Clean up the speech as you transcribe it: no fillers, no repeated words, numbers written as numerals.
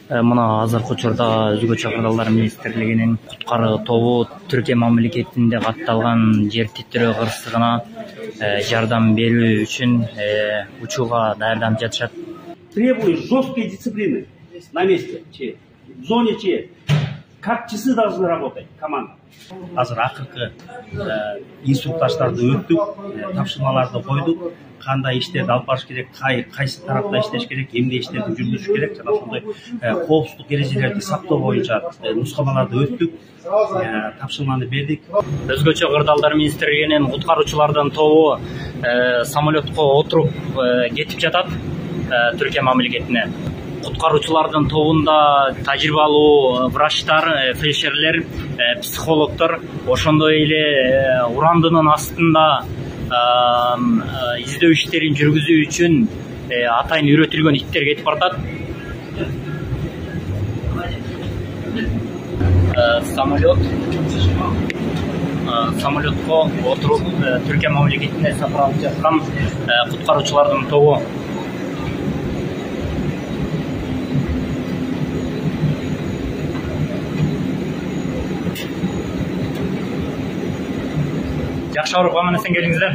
Мына азыркы учурда Өзгөчө кырдаалдар министрлигинин куткаруу тобу Түркия мамлекетинде катталган жер титирөө кырсыгына жардам берүү үчүн учууга даярданып жатышат. Требую жесткой дисциплины на месте. В зоне как часы должны работать команда. Азыр акыркы инструктаждарды өттүк, тапшырмаларды койдук. Кандай иштерди алып барыш керек, кайсы тарапта иштеш керек, эмне иштерди жүргүзүш керек, жана ошондой коопсуздук эрежелерди сактоо боюнча нускамаларды өттүк, тапшырманы бердик. Өзгөчө кырдаалдар министрлигинин куткаруучулардын тобу самолетко отуруп кетип жатат Түркия мамлекетине. Куткаруучулардын тобунда тажрыйбалуу врачтар, фельдшерлер, психологдор, ошондой эле урандынын астында издөө иштерин жүргүзүү үчүн атайын үйрөтүлгөн иттер кетип баратат. Самолетко отуруп Түркия мамлекетине сапар алып жаткан куткаруучулардын тобу. Жакшы ауырып аман эсен келиңиздер.